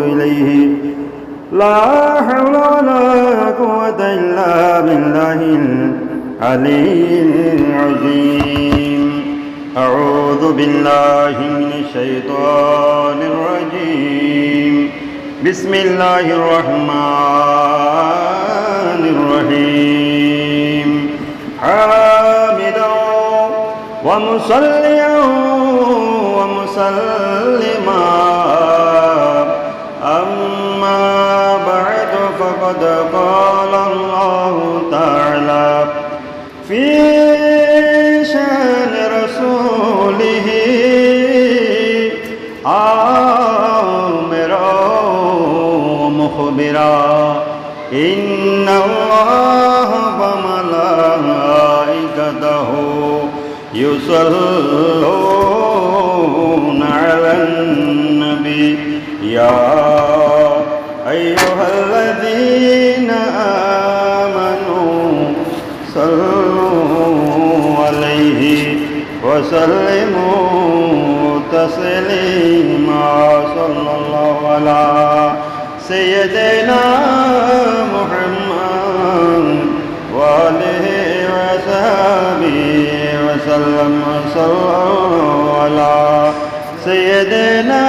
إليه لا حول ولا قوة إلا بالله العلي العظيم أعوذ بالله من الشيطان الرجيم بسم الله الرحمن الرحيم حامدا ومصليا ومسلما أما بعد فقد قال الله تعالى في شأن رسوله آمرا ومخبرا إن الله وملائكته يصلون على النبي يا أيها الذين آمنوا صلوا عليه وسلموا تسليما صلى الله على سيدنا محمد وآله وصحبه وسلم صلى الله على سيدنا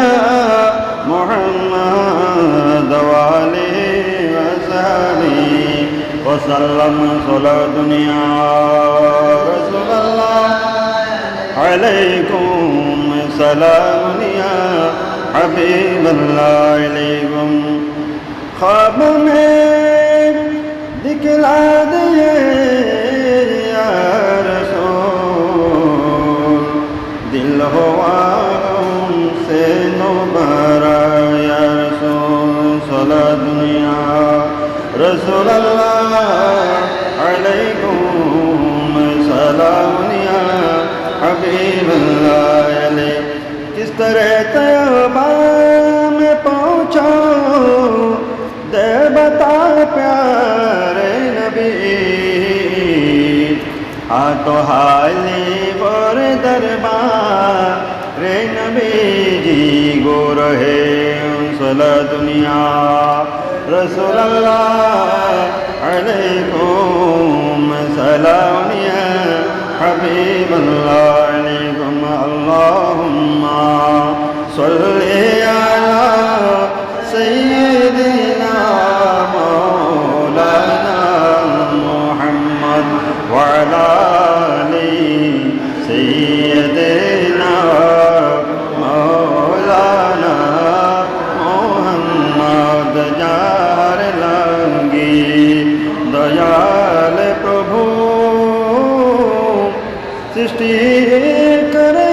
محمد وآله وصحبه وسلم صلاة يا رسول الله عليكم سلام يا حبيب الله عليكم خواب में दिखला दिए या रसूल दिल हुआ से नुबारा या रसूल सला दुनिया रसूल अल्लाह अलैकुम सलाम या हबीब अल्लाह अलैह किस तरह तैयबा में पहुँचो दे बता प्यारे नबी तो हाली बोर दरबार रे नबी जी गो रहे सला दुनिया रसूल अल्लाह अलैकुम सलाम या हबीब अल्लाह अलैकुम अल्लाहुम्मा सल्ली अला सय्यिदिना मौलाना मुहम्मद व अला आलि सय्यिदिना मौलाना मुहम्मद जार लगी दयाल प्रभु सृष्टि करें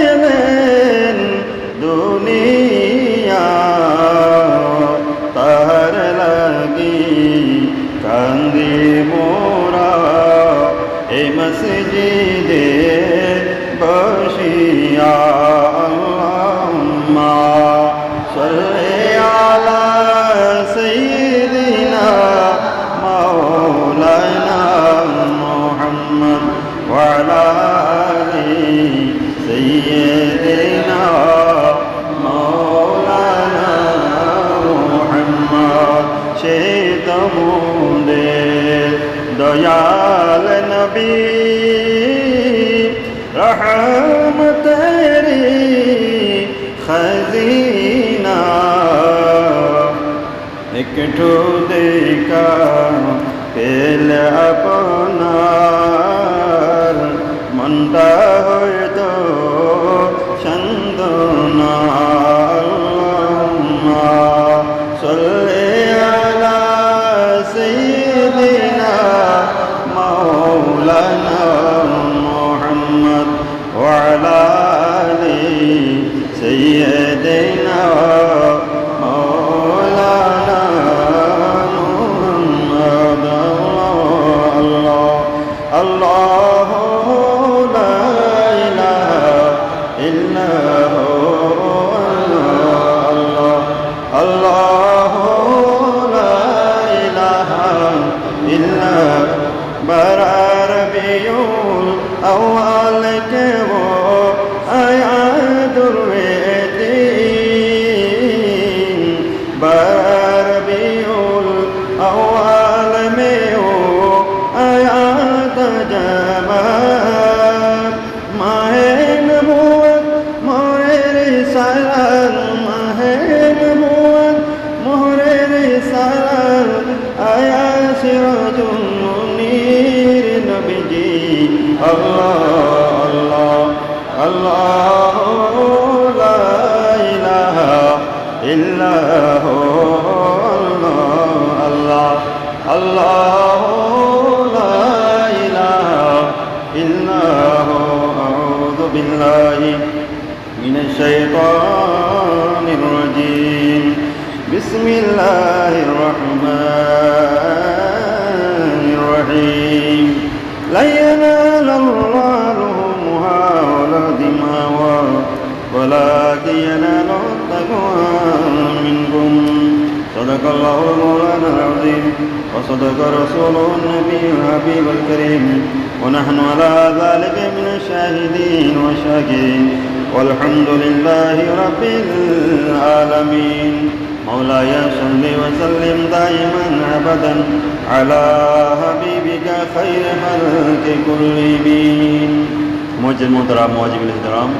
दुनिया तार लगी कांदी मोरा ए मस्जिदे बशिया अल्लाहुम्मा सल्ली अला सय्यिदिना मौलाना मुहम्मद व अला सय्यिदिना मौलाना मुहम्मद शेतमुंदे दयाल नबी रहम तेरी खजीना एक ठो देखा पेल अपनार मनता হয়তো চন্দনা আল্লাহুম্মা সাল্লি আলা সাইয়্যিদিনা মাওলানা মুহাম্মদ ওয়া আলা আলি সাইয়্যিদিনা মাওলানা মুহাম্মদ আল্লাহ আল্লাহ अव्वल के वो आया दुर्वेदी बारबीउल अव्वल में हो आयात जमात माहे नबूवत मोहरे रिसालत माहे नबूवत मोहरे रिसालत आया सिराजुल मुनीर नबी जी अल्लाह अल्लाह ला इलाहा इल्ला हु अल्लाह अल्लाह ला इलाहा इल्ला हु अऊज़ु बिल्लाहि मिनश शैतानिर रजीम बिस्मिल्लाहिर रहमानिर रहीम ला यनालल्लाहु लुहुमुहा वला दिमाउहा वलाकिन यनालुहु तक़वा मिनकुम सदक़ल्लाहुल मौलानाल अज़ीम व सदक़ रसूलुहुन नबियुल हबीबुल करीम व नहनु अला ज़ालिका मिनश शाहिदीन व शाकिरीन वल्हम्दुलिल्लाहि रब्बिल आलमीन मौलाय सल्लि व सल्लिम दाइमन अबदन अला हबीबिका खैर खल्क़ि कुल्लिहीन। मुअज्जिल मोहतरम मुआजिबुल इहतराम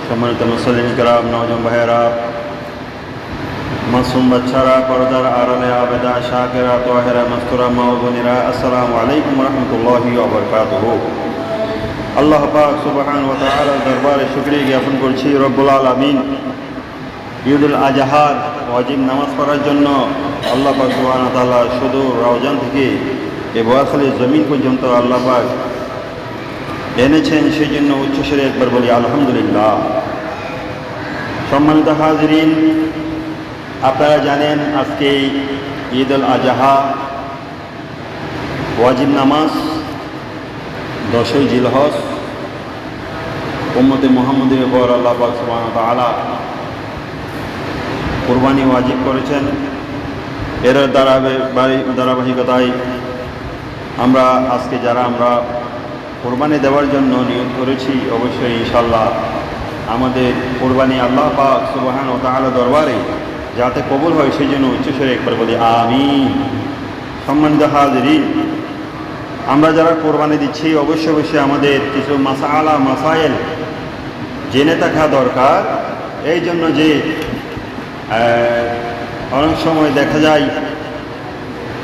সম্মানিত মুসল্লিন কিরাম নওজোয়ান ভাইয়েরা মাসুম বাচ্চারা পর্দার আড়ালে আবেদা শাকেরা তোহেরা মাস্তুরা মা ও বোনেরা আসসালামু আলাইকুম রহমতুল্লাহি ওয়া বারাকাতুহু। আল্লাহ পাক সুবহানাহু ওয়া তাআলার দরবারে শুকরিয়া জ্ঞাপন করছি রব্বুল আলামিন ঈদুল আজহার ওয়াজিব নামাজ পড়ার জন্য আল্লাহ পাক সুবহানাহু ওয়া তাআলা শুধু রওজান থেকে এ বোয়াখালী জমিন পর্যন্ত আল্লাহ পাক এনেছেন, সেই জন্য উচ্চস্বরে একবার বলি আলহামদুলিল্লাহ। সম্মানিত হাজিরিন, আপনারা জানেন আজকে ঈদুল আজহা ওয়াজিব নামাজ 10ই জিলহজ উম্মতে মুহাম্মদের উপর আল্লাহ পাক সুবহানাহু ওয়া তাআলা কুরবানি ওয়াজিব করেছেন। এর ধারাবাহিকতায় আমরা আজকে যারা আমরা কোরবানি দেওয়ার জন্য নিয়োগ করেছি, অবশ্যই ইনশাআল্লাহ আমাদের কোরবানি আল্লাহ পাক সুবহানাহু ওয়া তাআলা দরবারে যাতে কবুল হয় সেই জন্য উচ্চস্বরে একবার বলি আমিন। সম্মানিত হাজিরিন, আমরা যারা কোরবানি দিচ্ছি অবশ্যই আমাদের কিছু মাসাইল জেনে থাকা দরকার। এই জন্য যে অনেক সময় দেখা যায়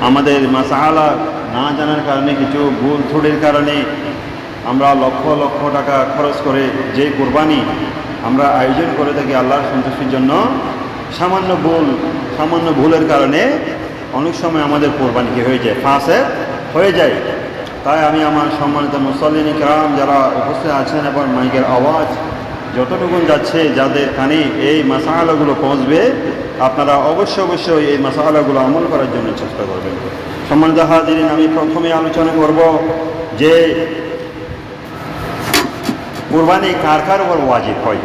আমাদের মাসালা না জানার কারণে কিছু ভুল ত্রুটির কারণে আমরা লক্ষ লক্ষ টাকা খরচ করে যে কোরবানি আমরা আয়োজন করে থাকি আল্লাহর সন্তুষ্টির জন্য, সামান্য ভুলের কারণে অনেক সময় আমাদের কোরবানি কি হয়ে যায়, ফাঁসের হয়ে যায়। তাই আমি আমার সম্মানিত মুসল্লিন কিরাম যারা উপস্থিত আছেন এবং মাইকের আওয়াজ যতটুকু যাচ্ছে যাদের কানে এই মাসালাগুলো পৌঁছবে, আপনারা অবশ্যই এই মাসালাগুলো আমল করার জন্য চেষ্টা করবেন। সম্মানিত হাজিরিন, আমি প্রথমে আলোচনা করব যে কোরবানি কার উপর ওয়াজিব হয়।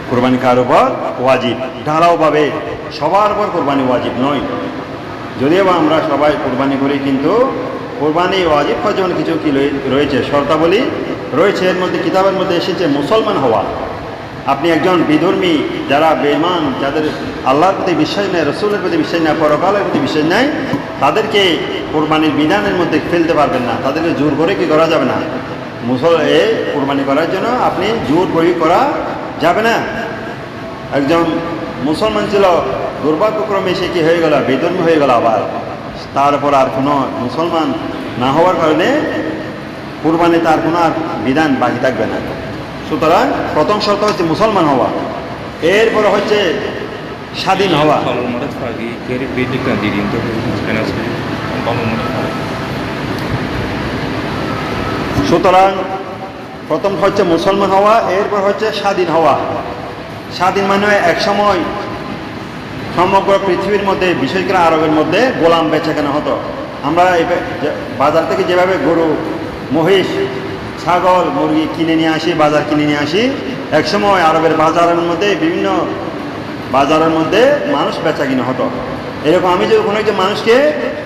কোরবানি কার উপর ওয়াজিব, ঢালাওভাবে সবার উপর কোরবানি ওয়াজিব নয়। যদিও বা আমরা সবাই কোরবানি করি, কিন্তু কোরবানি ওয়াজিব হওয়ার জন্য কিছু কি রয়েছে, শর্তাবলী রয়েছে। এর মধ্যে কিতাবের মধ্যে এসেছে মুসলমান হওয়া। আপনি একজন বিধর্মী, যারা বেঈমান, যাদের আল্লাহর প্রতি বিশ্বাস নেই, রসুলের প্রতি বিশ্বাস নেই, পরকালের প্রতি বিশ্বাস নেই, তাদেরকে কোরবানির বিধানের মধ্যে ফেলতে পারবেন না। তাদেরকে জোর করে কি করা যাবে না, কোরবানি করার জন্য আপনি জোর প্রয়োগ করা যাবে না। একজন মুসলমান ছিল, দুর্ভাগ্যক্রমে সে কি হয়ে গেল, বেধর্মী হয়ে গেল, আবার তারপর আর কোনো মুসলমান না হওয়ার কারণে কোরবানি তার কোনো আর বিধান বাকি থাকবে না। সুতরাং প্রথম শর্ত হচ্ছে মুসলমান হওয়া, এরপর হচ্ছে স্বাধীন হওয়া। সুতরাং প্রথম হচ্ছে মুসলমান হওয়া, এরপর হচ্ছে স্বাধীন হওয়া। স্বাধীন মানে এক সময় সমগ্র পৃথিবীর মধ্যে, বিশেষ করে আরবের মধ্যে গোলাম বেচা কেনা হতো। আমরা বাজার থেকে যেভাবে গরু, মহিষ, ছাগল, মুরগি কিনে নিয়ে আসি, বাজার কিনে নিয়ে আসি, একসময় আরবের বাজারের মধ্যে, বিভিন্ন বাজারের মধ্যে মানুষ বেচা কিনা হতো। এরকম আমি যদি কোনো একজন মানুষকে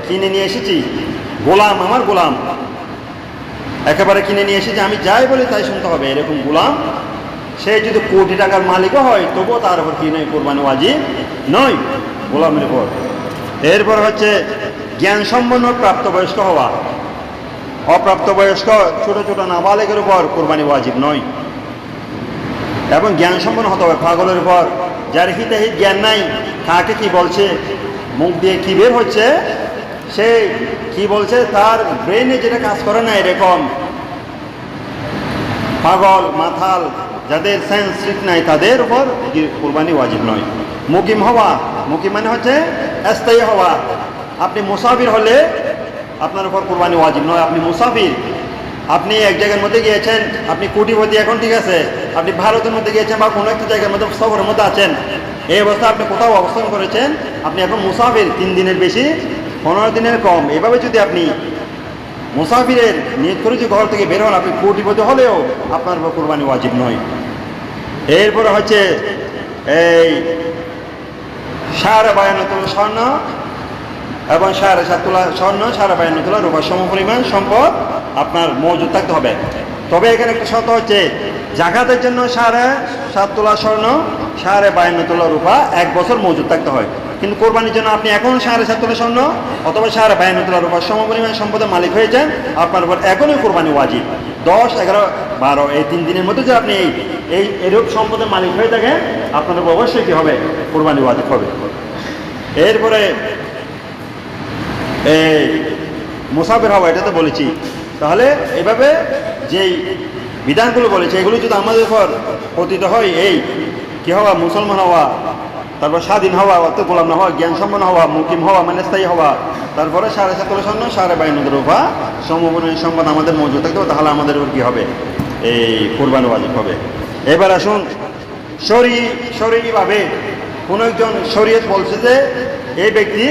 কিনে নিয়ে এসেছি, গোলাম, আমার গোলাম, একেবারে কিনে নিয়ে এসেছি, আমি যাই বলি তাই শুনতে হবে, এরকম গোলাম, সে যদি কোটি টাকার মালিকও হয় তবুও তার উপর কি নয়, কোরবানি ওয়াজিব নয়। গোলামের উপর। এরপর হচ্ছে জ্ঞান সম্পন্ন প্রাপ্তবয়স্ক হওয়া। অপ্রাপ্তবয়স্ক ছোট ছোট নাবালেগের উপর কোরবানি ওয়াজিব নয়। এবং জ্ঞান সম্পন্ন হতে হবে। পাগলের উপর যার হিতাহিত জ্ঞান নাই, কাকে কি বলছে, মুখ দিয়ে কি বের হচ্ছে, সে কি বলছে, তার ব্রেনে যেটা কাজ করে না, এরকম পাগল মাথাল যাদের সেন্স ঠিক নাই, তাদের উপর কোরবানি ওয়াজিব নয়। মুকিম হওয়া, মুকিম মানে হচ্ছে স্থায়ী হওয়া। আপনি মুসাফির হলে আপনার উপর কোরবানি ওয়াজিব নয়। আপনি মুসাফির, আপনি এক জায়গার মধ্যে গিয়েছেন, আপনি কোটিপতি এখন, ঠিক আছে, আপনি ভারতের মধ্যে গিয়েছেন বা কোনো একটা জায়গার মধ্যে সফরের মধ্যে আছেন, এই অবস্থায় আপনি কোথাও অবস্থান করেছেন, আপনি এখন মুসাফির, 3 দিনের বেশি 15 দিনের কম, এভাবে যদি আপনি মুসাফিরের নিয়ত করে যে ঘর থেকে বের হন, আপনি কোটিপতি হলেও আপনার উপর কোরবানি ওয়াজিব নয়। এরপরে হচ্ছে এই 52 তোলা স্বর্ণ এবং 7.5 তোলা স্বর্ণ, 52 তোলা রূপার সমপরিমাণ সম্পদ আপনার মজুদ থাকতে হবে। তবে এখানে একটা শর্ত হচ্ছে, জাকাতের জন্য 7.5 তোলা স্বর্ণ, 52 তোলা রূপা 1 বছর মজুদ থাকতে হয়। কিন্তু কোরবানির জন্য আপনি এখন 7.5 তোলা স্বর্ণ অথবা 52 তোলা রূপার সমপরিমাণ সম্পদের মালিক হয়েছেন, আপনার উপর এখনই কোরবানি ওয়াজিব। 10, 11, 12 এই 3 দিনের মধ্যে যে আপনি এই এরূপ সম্পদের মালিক হয়ে থাকেন, আপনার উপর অবশ্যই কী হবে, কোরবানি ওয়াজিব হবে। এরপরে এই মুসাফির হওয়া, এটা তো বলেছি। তাহলে এভাবে যেই বিধানগুলো বলেছে, এগুলো যদি আমাদের উপর পতিত হয়, এই কী হওয়া, মুসলমান হওয়া, তারপর স্বাধীন হওয়া, অর্থাৎ গোলাম না হওয়া, জ্ঞান সম্পন্ন হওয়া, মুকিম হওয়া মানে স্থায়ী হওয়া, তারপরে 7.5 তোলা স্বর্ণ, 52 রূপা সমপরিমাণ সম্পদ আমাদের মজুদ থাকতে হবে, তাহলে আমাদের উপর কী হবে, এই কোরবানি ওয়াজিব হবে। এবার আসুন, শরীরভাবে কোনো একজন শরীয়ত বলছে যে এই ব্যক্তি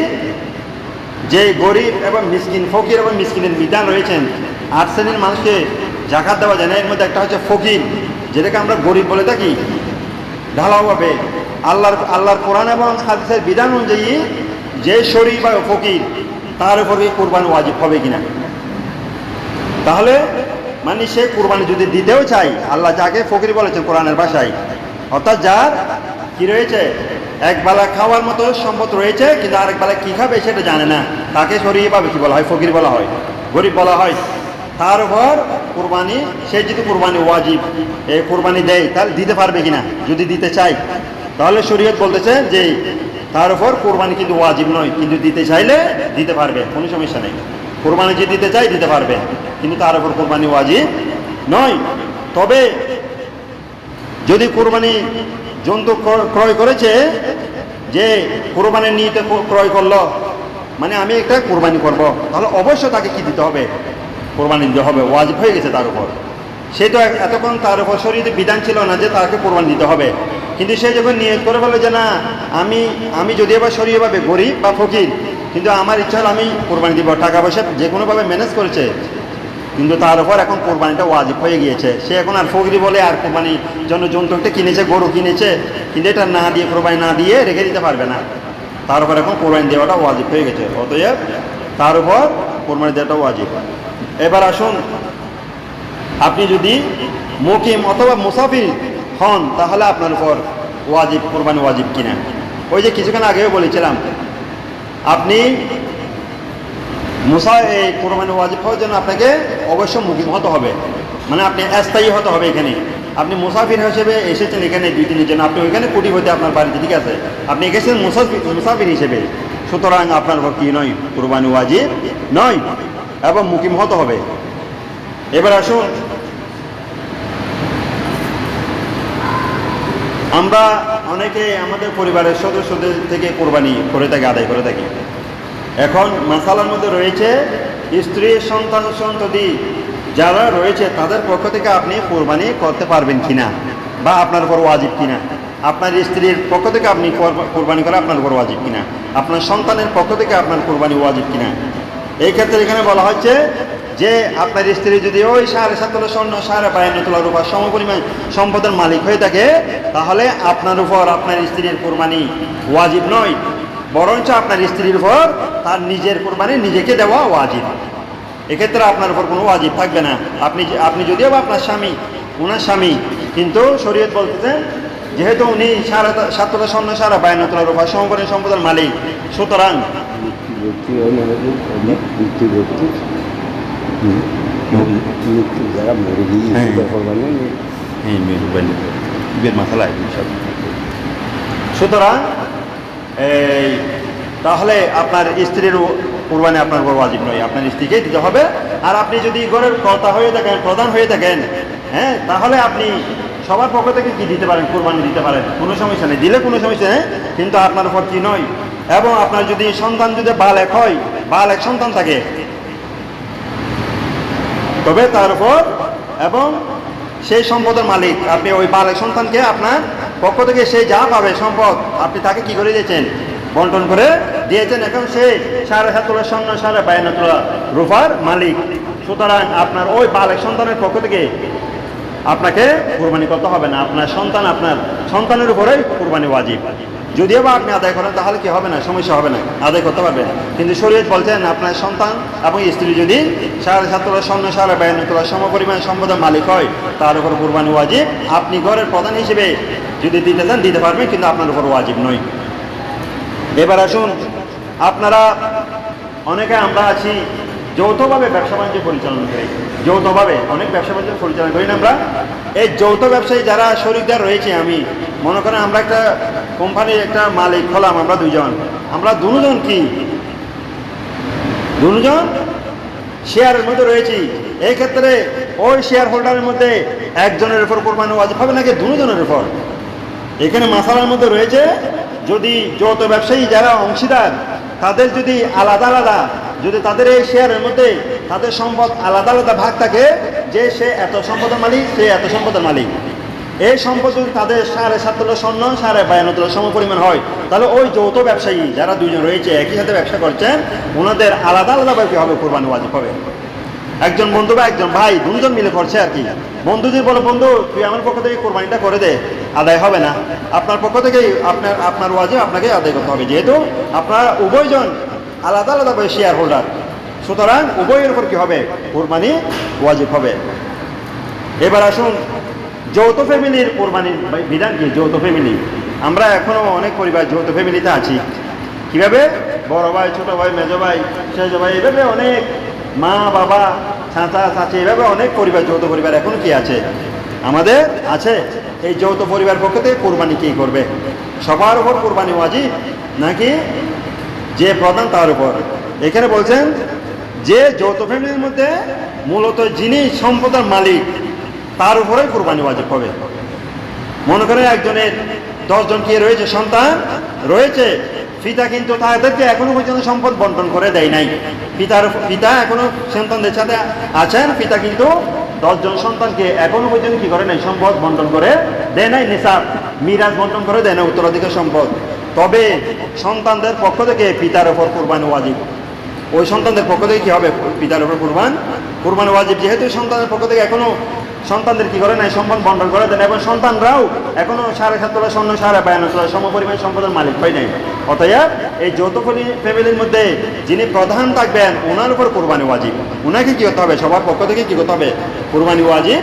যে গরিব এবং মিসকিন, ফকির এবং মিসকিনের বিধান রয়েছেন, 8 শ্রেণীর মানুষকে জাকাত দেওয়া যায় না। এর মধ্যে একটা হচ্ছে ফকির, যেটাকে আমরা গরিব বলে থাকি। ঢালাওভাবে আল্লাহর কোরআন এবং হাদিসের বিধান অনুযায়ী যে শরীর বা ফকির, তার উপরে কোরবানি ওয়াজিব হবে কিনা। তাহলে মানে সে কোরবানি যদি দিতেও চাই, আল্লাহ যাকে ফকির বলেছেন কোরআনের ভাষায়, অর্থাৎ যার কি রয়েছে, এক বেলা খাওয়ার মতো সম্পদ রয়েছে, কিন্তু আরেক বেলা কী খাবে সেটা জানে না, তাকে শরীরভাবে কী বলা হয়, ফকির বলা হয়, গরিব বলা হয়। তার উপর কোরবানি, সে যদি কোরবানি ওয়াজিব এই কোরবানি দেয়, তাহলে দিতে পারবে কিনা, যদি দিতে চাই, তাহলে শরীয়ত বলতেছে যে তার উপর কোরবানি কিন্তু ওয়াজিব নয়, কিন্তু দিতে চাইলে দিতে পারবে, কোনো সমস্যা নেই। কোরবানি যে দিতে চাই দিতে পারবে, কিন্তু তার উপর কোরবানি ওয়াজিব নয়। তবে যদি কোরবানি জন্তু ক্রয় করেছে, যে কোরবানির নিয়তে ক্রয় করলো, মানে আমি একটা কোরবানি করব, তাহলে অবশ্যই তাকে কি দিতে হবে, কোরবানি দিতে হবে, ওয়াজিব হয়ে গেছে তার উপর। সে তো এতক্ষণ তার উপর শরীরে বিধান ছিল না যে তাকে কোরবানি দিতে হবে, কিন্তু সে যখন নিয়ত করে বলে যে না, আমি যদি এবার শরীরভাবে গরিব বা ফকির, কিন্তু আমার ইচ্ছা হলো আমি কোরবানি দিব, টাকা পয়সা যে কোনোভাবে ম্যানেজ করেছে, কিন্তু তার উপর এখন কোরবানিটা ওয়াজিব হয়ে গিয়েছে। সে এখন আর ফকিরি বলে আর কোরবানির জন্য জন্তু একটা কিনেছে, গরু কিনেছে, কিন্তু এটা না দিয়ে, কোরবানি না দিয়ে রেখে দিতে পারবে না, তার উপর এখন কোরবানি দেওয়াটা ওয়াজিব হয়ে গেছে। অতএব তার উপর কোরবানি দেওয়াটা ওয়াজিব। এবার আসুন, আপনি যদি মুকিম অথবা মুসাফির হন, তাহলে আপনার উপর ওয়াজিব, কোরবানি ওয়াজিব কিনা। ওই যে কিছুক্ষণ আগেও বলেছিলাম, আপনি এই কোরবানি ওয়াজিব হওয়ার জন্য আপনাকে অবশ্য মুকিম হতে হবে, মানে আপনি স্থায়ী হতে হবে। এখানে আপনি মুসাফির হিসেবে এসেছেন এখানে 2 দিনের জন্য, আপনি ওইখানে কোটিপতি আপনার বাড়িতে, ঠিক আছে, আপনি এসেছেন মুসাফির হিসেবে, সুতরাং আপনার উপর কি নয়, কোরবানি ওয়াজিব নয়, এবং মুকিম হতে হবে। এবার আসুন, আমরা অনেকে আমাদের পরিবারের সদস্যদের থেকে কোরবানি করে থাকি, আদায় করে থাকি। এখন মাসালার মধ্যে রয়েছে স্ত্রী, সন্তান, সন্ততি যারা রয়েছে তাদের পক্ষ থেকে আপনি কোরবানি করতে পারবেন কিনা, বা আপনার উপর ওয়াজিব কিনা। আপনার স্ত্রীর পক্ষ থেকে আপনি কোরবানি করা আপনার উপর ওয়াজিব কিনা, আপনার সন্তানের পক্ষ থেকে আপনার কোরবানি ওয়াজিব কিনা। এই ক্ষেত্রে এখানে বলা হচ্ছে যে আপনার স্ত্রী যদি ওই 7.5 তোলা স্বর্ণ, 52 তোলা রূপার সমপরিমাণ সম্পদের মালিক হয়ে থাকে, তাহলে আপনার উপর আপনার স্ত্রীর কোরবানি ওয়াজিব নয়, বরঞ্চ আপনার স্ত্রীর উপর তার নিজের কোরবানি নিজেকে দেওয়া ওয়াজিব। এক্ষেত্রে আপনার উপর কোনো ওয়াজিব থাকবে না। আপনি যদিও বা আপনার স্বামী, ওনার স্বামী, কিন্তু শরীয়ত বলতেছেন যেহেতু উনি 7.5 তোলা স্বর্ণ 52 তোলা রূপা সমপরিমাণ সম্পদের মালিক, সুতরাং যারা মরে গিয়ে মাথায় সুতরাং এই তাহলে আপনার স্ত্রীর কুরবানি আপনার উপর ওয়াজিব নয়, আপনার স্ত্রীকেই দিতে হবে। আর আপনি যদি ঘরের কর্তা হয়ে থাকেন, প্রধান হয়ে থাকেন, হ্যাঁ, তাহলে আপনি সবার পক্ষ থেকে কি দিতে পারেন, কুরবানি দিতে পারেন, কোনো সমস্যা নেই, দিলে কোনো সমস্যা নেই, কিন্তু আপনার উপর কি নয়। এবং আপনার যদি সন্তান যদি বালেক হয়, বালেক সন্তান থাকে, তবে তার উপর এবং সেই সম্পদের মালিক আপনি ওই বালেক সন্তানকে আপনার পক্ষ থেকে সে যা পাবে সম্পদ আপনি তাকে কি করে দিয়েছেন, বন্টন করে দিয়েছেন। এখন সে 7.5 তোলা স্বর্ণ 52 তোলা রূপার মালিক। সুতরাং আপনার ওই বালেক সন্তানের পক্ষ থেকে আপনাকে কুরবানি করতে হবে না, আপনার সন্তানের উপরেই কুরবানি ওয়াজিব। যদিও বা আপনি আদায় করেন তাহলে কি হবে না, সমস্যা হবে না, আদায় করতে পারবেন। কিন্তু শরীয়ত বলছেন আপনার সন্তান এবং স্ত্রী যদি 7.5 তোলা স্বর্ণ 52 তোলা সমপরিমাণ সম্পদের মালিক হয়, তার উপর কুরবানি ওয়াজিব। আপনি ঘরের প্রধান হিসেবে যদি দিতে চান দিতে পারবেন, কিন্তু আপনার উপর ওয়াজিব নয়। এবার আসুন, আপনারা অনেকে আমরা আছি যৌথভাবে ব্যবসা বাণিজ্য পরিচালনা করি, যৌথভাবে অনেক ব্যবসা বাণিজ্য পরিচালনা করি না আমরা। এই যৌথ ব্যবসায়ী যারা শরিকদার রয়েছে, আমি মনে করেন আমরা একটা কোম্পানির একটা মালিক হলাম, আমরা দুজন, আমরা দুজন কি দুজন শেয়ারের মধ্যে রয়েছি। এই ক্ষেত্রে ওই শেয়ার হোল্ডারের মধ্যে একজনের উপর কোরবানি ওয়াজিব হবে নাকি দুজনের উপর? এখানে মাসালার মধ্যে রয়েছে, যদি যৌথ ব্যবসায়ী যারা অংশীদার তাদের যদি আলাদা আলাদা, যদি তাদের এই শেয়ারের মধ্যে তাদের সম্পদ আলাদা আলাদা ভাগ থাকে, যে সে এত সম্পদের মালিক, সে এত সম্পদের মালিক, এই সম্পদ যদি তাদের 7.5 তোলা স্বর্ণ 52 তোলা সমপরিমাণ হয়, তাহলে ওই যৌথ ব্যবসায়ী যারা দুজন রয়েছে একই সাথে ব্যবসা করছেন, ওনাদের আলাদা আলাদাভাবে হবে কোরবানি ওয়াজিব হবে। একজন বন্ধু বা একজন ভাই দুজন মিলে করছে আর কি, বন্ধু যদি বলে বন্ধু তুই আমার পক্ষ থেকে কোরবানিটা করে দে, আদায় হবে না, আপনার পক্ষ থেকেই আপনার ওয়াজিব আপনাকে আদায় করতে হবে, যেহেতু আপনারা উভয়জন আলাদা আলাদাভাবে শেয়ার হোল্ডার। সুতরাং উভয়ের উপর কি হবে, কোরবানি ওয়াজিব হবে। এবার আসুন, যৌথ ফ্যামিলির কোরবানির বিধান কি? যৌথ ফ্যামিলি, আমরা এখনো অনেক পরিবার যৌথ ফ্যামিলিতে আছি। কিভাবে? বড় ভাই, ছোট ভাই, মেজো ভাই, সেজো ভাই, এভাবে অনেক, মা বাবা, চাচা চাচি, এভাবে অনেক পরিবার, যৌথ পরিবার এখনো কি আছে আমাদের আছে। এই যৌথ পরিবার পক্ষ থেকে কোরবানি কি করবে? সবার উপর কোরবানি ওয়াজিব নাকি যে প্রধান তার উপর? এখানে বলছেন যে যৌথ ফ্যামিলির মধ্যে মূলত যিনি সম্পদের মালিক তার উপরেই কোরবানি ওয়াজিব হবে। মনে করেন একজনের 10 জন কি রয়েছে, সন্তান রয়েছে, পিতা কিন্তু তাদেরকে এখনো পর্যন্ত সম্পদ বন্টন করে দেয় নাই। পিতা এখনো সন্তানদের সাথে আছেন, পিতা কিন্তু 10 জন সন্তানকে এখনো পর্যন্ত কি করে নাই, সম্পদ বন্টন করে দেয় নাই, নিসাব মিরাজ বন্টন করে দেয় না, উত্তরাধিকার সম্পদ। তবে সন্তানদের পক্ষ থেকে পিতার উপর কোরবানি ওয়াজিব। ওই সন্তানদের পক্ষ থেকে কি হবে, পিতার উপর কোরবানি ওয়াজিব। যেহেতু সন্তানের পক্ষ থেকে এখনো সন্তানদের কি করে নাই, সম্পদ বন্টন করে দেন, এবং সন্তানরাও এখনো 7.5 তোলা স্বর্ণ 52 তোলা সমপরিমাণ সম্পদের মালিক হয় নাই। অতএব এই যৌথ ফ্যামিলির মধ্যে যিনি প্রধান থাকবেন ওনার উপর কোরবানি ওয়াজিব। ওনাকে কি করতে হবে, সবার পক্ষ থেকে কি করতে হবে, কোরবানি ওয়াজিব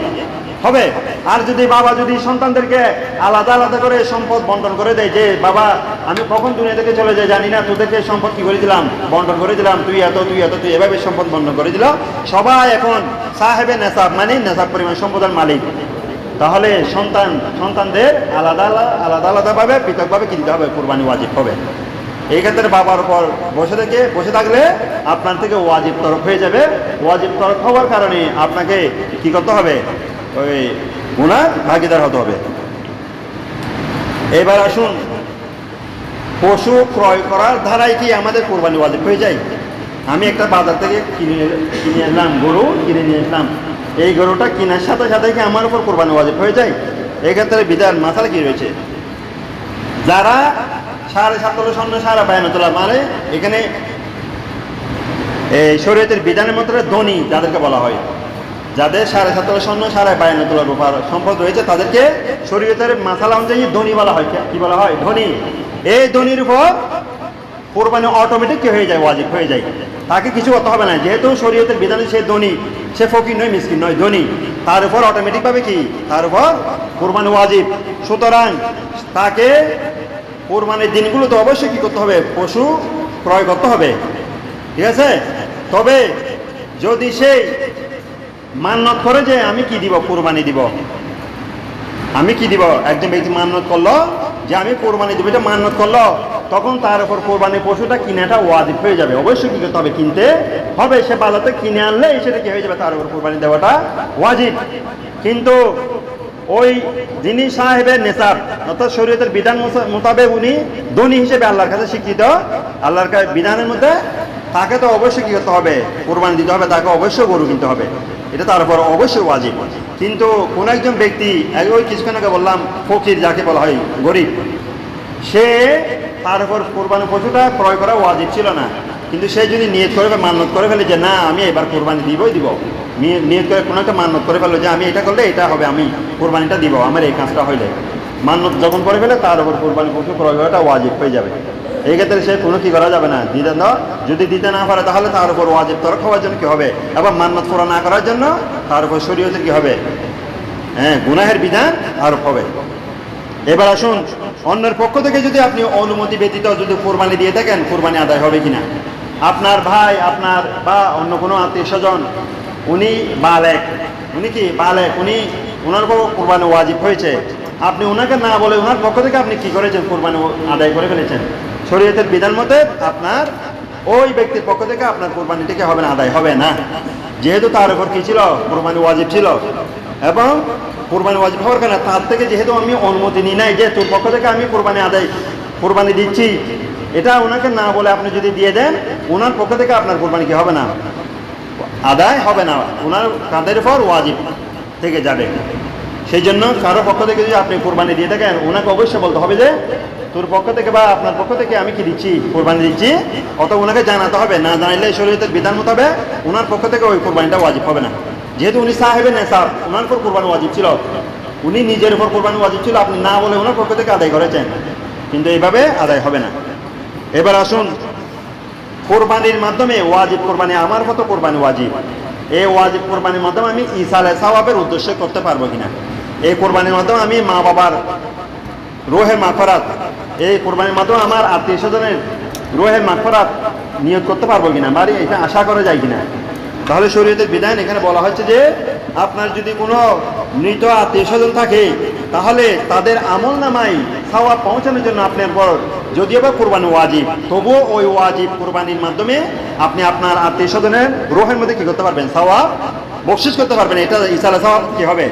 হবে। আর যদি বাবা যদি সন্তানদেরকে আলাদা আলাদা করে সম্পদ বন্টন করে দেয়, যে বাবা আমি কখন দুনিয়া থেকে চলে যাই জানি না, তোদেরকে সম্পদ কি করে দিলাম, বন্টন করে দিলাম, তুই এত তুই এত, তুই এভাবে সম্পদ বন্টন করে দিল, সবাই এখন সাহেবে নেশাব মানে নেশাব পরিমাণ সম্পদের মালিক, তাহলে সন্তানদের আলাদা আলাদাভাবে পৃথকভাবে কিনতে হবে, কোরবানি ওয়াজিব হবে। এই ক্ষেত্রে বাবার উপর বসে থাকলে আপনার থেকে ওয়াজিব তরফ হয়ে যাবে। ওয়াজিব তরফ হওয়ার কারণে আপনাকে কি করতে হবে, ওই গুনার ভাগিদার হতে হবে। এবার আসুন, পশু ক্রয় করার ধারায় কি আমাদের কোরবানি ওয়াজিব হয়ে যায়? আমি একটা বাজার থেকে কিনে আনলাম, গরু কিনে নিয়ে আসলাম, এই গরুটা কেনার সাথে সাথে কি আমার উপর কোরবানি ওয়াজিব হয়ে যায়? এক্ষেত্রে বিধান মাসালা কি রয়েছে? যারা 7.5 তোলা স্বর্ণ 52 তোলা, মানে এখানে এই শরীয়তের বিধানের মধ্যে ধনী যাদেরকে বলা হয়, যাদের 7.5 তোলা স্বর্ণ 52 তোলা রূপার সম্পদ রয়েছে, তাদেরকে শরীয়তের মাসালা অনুযায়ী ধনী বলা হয়। কি বলা হয়? ধনী। এই ধনীর উপর কোরবানি অটোমেটিক কি হয়ে যায়, ওয়াজিব হয়ে যায়, তাকে কিছু করতে হবে না। যেহেতু শরীয়তের বিধানে সে ধনী, সে ফকির নয়, মিসকিন নয়, ধনী, তার উপর অটোমেটিকভাবে কি, তার উপর কোরবানি ওয়াজিব। সুতরাং তাকে কোরবানির দিনগুলো তো অবশ্যই কি করতে হবে, পশু ক্রয় করতে হবে, ঠিক আছে। তবে যদি সেই মান্যত করে যে আমি কি দিব, কোরবানি দিব, আমি কি দিব, একজন ব্যক্তি মান্যত করলো যে আমি কোরবানি দিব, এটা মান্যত করলো, তখন তার উপর কোরবানির পশুটা কিনাটা ওয়াজিব হয়ে যাবে। অবশ্যই কি করতে হবে, কিনতে হবে। সে বাজারে কিনে আনলে সেটা কি হয়ে যাবে, তার উপর কোরবানি দেওয়াটা ওয়াজিব। কিন্তু ওই যিনি সাহেবের নেশাব অর্থাৎ শরীয়তের বিধান মোতাবেক উনি ধনী হিসেবে আল্লাহর কাছে স্বীকৃত, আল্লাহর বিধানের মধ্যে, তাকে তো অবশ্যই কি করতে হবে, কোরবানি দিতে হবে, তাকে অবশ্যই গরু কিনতে হবে, এটা তার উপর অবশ্যই ওয়াজিব। কিন্তু কোন একজন ব্যক্তি, ওই কিছুক্ষণ আগে বললাম ফকির যাকে বলা হয়, গরিব, সে তার উপর কোরবানি পশুটা ক্রয় করা ওয়াজিব ছিল না, কিন্তু সে যদি নিয়ত করে বা মান্যত করে ফেলে যে না আমি এবার কোরবানি দিবই দিব, নিয়ত করে কোনো একটা মান্যত করে ফেলো যে আমি এটা করলে এটা হবে, আমি কোরবানিটা দিব, আমার এই কাজটা হইলে, মান্যত যখন করে ফেলে তার উপর কোরবানি পশু ক্রয় করাটা ওয়াজিব হয়ে যাবে। এই ক্ষেত্রে সে কোনো কি করা যাবে না, দিতে না, যদি দিতে না পারে তাহলে তার উপর ওয়াজিব তরক হওয়ার জন্য কি হবে, এবং মান্যত পুরা না করার জন্য তার উপর শরীয়তে কি হবে, গুনাহের বিধান আরোপ হবে। এবার আসুন, অন্যের পক্ষ থেকে যদি আপনি অনুমতি ব্যতীত যদি কোরবানি দিয়ে থাকেন, কোরবানি আদায় হবে কিনা। আপনার ভাই, আপনার বা অন্য কোনো আত্মীয় স্বজন, উনি বালেক, উনি কি বালেক, ওনার উপর কোরবানি ওয়াজিব হয়েছে, আপনি ওনাকে না বলে ওনার পক্ষ থেকে আপনি কি করেছেন, কোরবানি আদায় করে ফেলেছেন। শরীয়তের বিধান মতে আপনার ওই ব্যক্তির পক্ষ থেকে আপনার কোরবানিটিকে হবে না, আদায় হবে না, যেহেতু তার উপর কি ছিল, কোরবানি ওয়াজিব ছিল। এবং কোরবানি ওয়াজিব হওয়ার কারণে তার থেকে যেহেতু আমি অনুমতি নিই নাই যে তোর পক্ষ থেকে আমি কোরবানি দিচ্ছি, এটা ওনাকে না বলে আপনি যদি দিয়ে দেন, ওনার পক্ষ থেকে আপনার কোরবানি কি হবে না, আদায় হবে না, ওনার কাঁধের উপর ওয়াজিব থেকে যাবে। সেই জন্য কারো পক্ষ থেকে যদি আপনি কোরবানি দিয়ে থাকেন, ওনাকে অবশ্যই বলতে হবে যে তোর পক্ষ থেকে বা আপনার পক্ষ থেকে আমি কি দিচ্ছি, কোরবানি দিচ্ছি, অত ওনাকে জানাতে হবে। না জানাইলে শরীয়তের বিধান মোতাবেক ওনার পক্ষ থেকে ওই কোরবানিটা ওয়াজিব হবে না, যেহেতু উনি সাহেবের নেশাব, ওনার উপর কোরবানি ওয়াজিব ছিল, উনি নিজের উপর কোরবানি ওয়াজিব ছিল, আপনি না বলে ওনার পক্ষ থেকে আদায় করেছেন, কিন্তু এইভাবে আদায় হবে না। এবার আসুন, কোরবানির মাধ্যমে ওয়াজিব কোরবানি, আমার মতো কোরবানি ওয়াজিব, এই ওয়াজিব কোরবানির মাধ্যমে আমি ইসালে সাওয়াবের উদ্দেশ্য করতে পারবো কিনা, এই কোরবানির মাধ্যমে আমি মা বাবার রোহের মাগফিরাত, এই কোরবানির মাধ্যমে আমার আত্মীয় স্বজনের রোহের মাগফিরাত নিয়ত করতে পারবো কিনা, বাড়ি এটা আশা করা যায় কিনা। তাহলে শরীয়তের বিধান এখানে বলা হচ্ছে যে আপনার যদি কোনো মৃত আত্মীয় স্বজন থাকে, তাহলে তাদের আমল নামাই সওয়াব পৌঁছানোর জন্য আপনার পর যদিও বা কোরবানি ওয়াজিব, তবুও ওই ওয়াজিব কোরবানির মাধ্যমে আপনি আপনার আত্মীয় স্বজনের রোহের মধ্যে কি করতে পারবেন, সওয়াব বকশিশ করতে পারবেন। এটা ইসালে সওয়াব কি হবে,